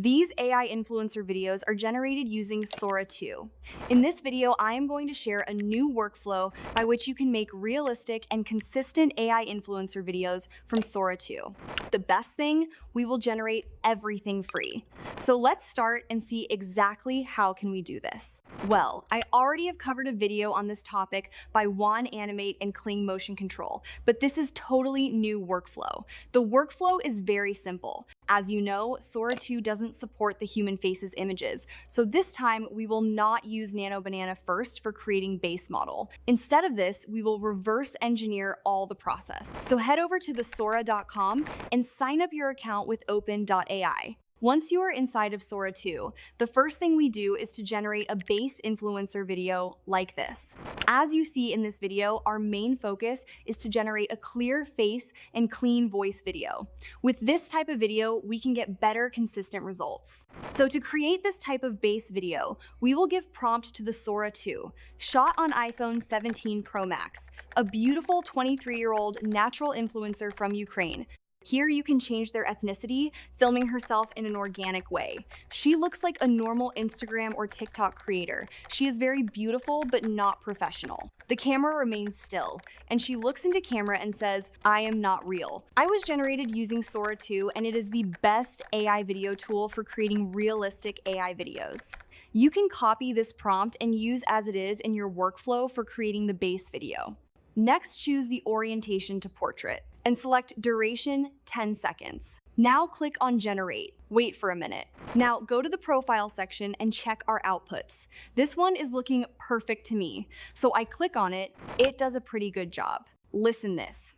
These AI influencer videos are generated using Sora 2. In this video, I am going to share a new workflow by which you can make realistic and consistent AI influencer videos from Sora 2. The best thing, we will generate everything free. So let's start and see exactly how can we do this. Well, I already have covered a video on this topic by Juan Animate and Kling Motion Control, but this is totally new workflow. The workflow is very simple. As you know, Sora 2 doesn't support the human faces images, so this time we will not use Nano Banana first for creating base model. Instead of this, we will reverse engineer all the process. So head over to thesora.com and sign up your account with open.ai. Once you are inside of Sora 2, the first thing we do is to generate a base influencer video like this. As you see in this video, our main focus is to generate a clear face and clean voice video. With this type of video, we can get better consistent results. So to create this type of base video, we will give prompt to the Sora 2, shot on iPhone 17 Pro Max, a beautiful 23-year-old natural influencer from Ukraine. Here you can change their ethnicity, filming herself in an organic way. She looks like a normal Instagram or TikTok creator. She is very beautiful but not professional. The camera remains still, and she looks into camera and says, "I am not real." I was generated using Sora 2, and it is the best AI video tool for creating realistic AI videos. You can copy this prompt and use as it is in your workflow for creating the base video. Next, choose the orientation to portrait and select duration 10 seconds. Now click on generate. Wait for a minute. Now go to the profile section and check our outputs. This one is looking perfect to me. So I click on it. It does a pretty good job. Listen this.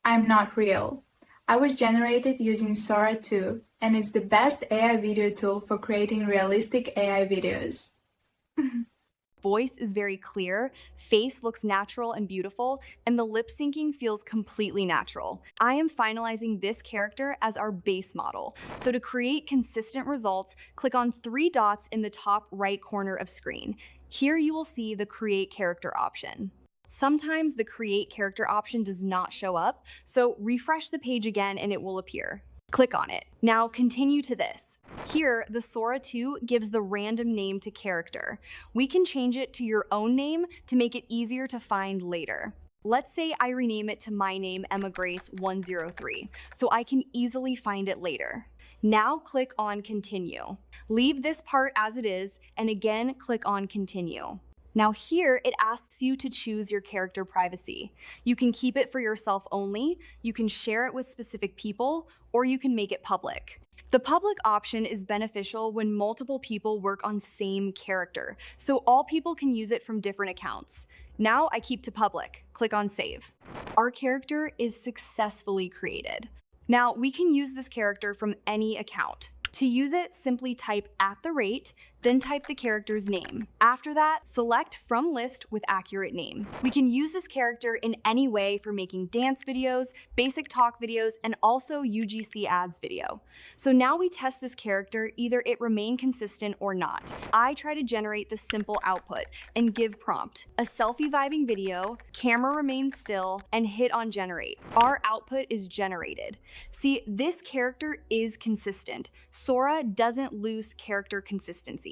I'm not real. I was generated using Sora 2, and it's the best AI video tool for creating realistic AI videos. Voice is very clear, face looks natural and beautiful, and the lip syncing feels completely natural. I am finalizing this character as our base model. So to create consistent results, click on 3 dots in the top right corner of screen. Here you will see the Create Character option. Sometimes the Create Character option does not show up, so refresh the page again and it will appear. Click on it. Now continue to this. Here, the Sora 2 gives the random name to character. We can change it to your own name to make it easier to find later. Let's say I rename it to my name, Emma Grace 103, so I can easily find it later. Now click on Continue. Leave this part as it is, and again, click on Continue. Now here, it asks you to choose your character privacy. You can keep it for yourself only, you can share it with specific people, or you can make it public. The public option is beneficial when multiple people work on same character, so all people can use it from different accounts. Now I keep to public. Click on Save. Our character is successfully created. Now we can use this character from any account. To use it, simply type @, then type the character's name. After that, select from list with accurate name. We can use this character in any way for making dance videos, basic talk videos, and also UGC ads video. So now we test this character, either it remain consistent or not. I try to generate the simple output and give prompt, a selfie vibing video, camera remains still, and hit on generate. Our output is generated. See, this character is consistent. Sora doesn't lose character consistency.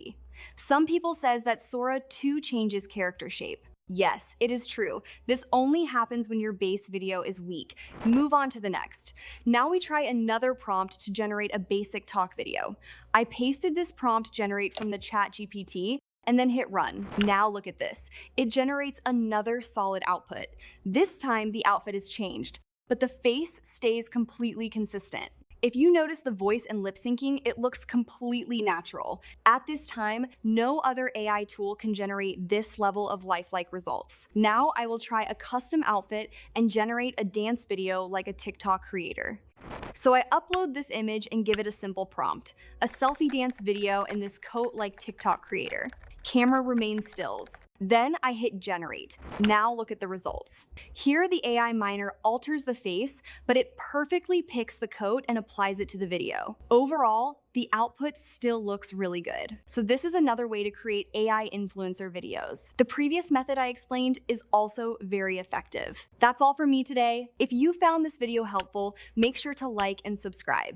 Some people says that Sora 2 changes character shape. Yes, it is true. This only happens when your base video is weak. Move on to the next. Now we try another prompt to generate a basic talk video. I pasted this prompt generate from the ChatGPT and then hit run. Now look at this. It generates another solid output. This time the outfit is changed, but the face stays completely consistent. If you notice the voice and lip syncing, it looks completely natural. At this time, no other AI tool can generate this level of lifelike results. Now I will try a custom outfit and generate a dance video like a TikTok creator. So I upload this image and give it a simple prompt, a selfie dance video in this coat like TikTok creator. Camera remains stills. Then I hit generate. Now look at the results. Here the AI miner alters the face, but it perfectly picks the coat and applies it to the video. Overall, the output still looks really good. So this is another way to create AI influencer videos. The previous method I explained is also very effective. That's all for me today. If you found this video helpful, make sure to like and subscribe.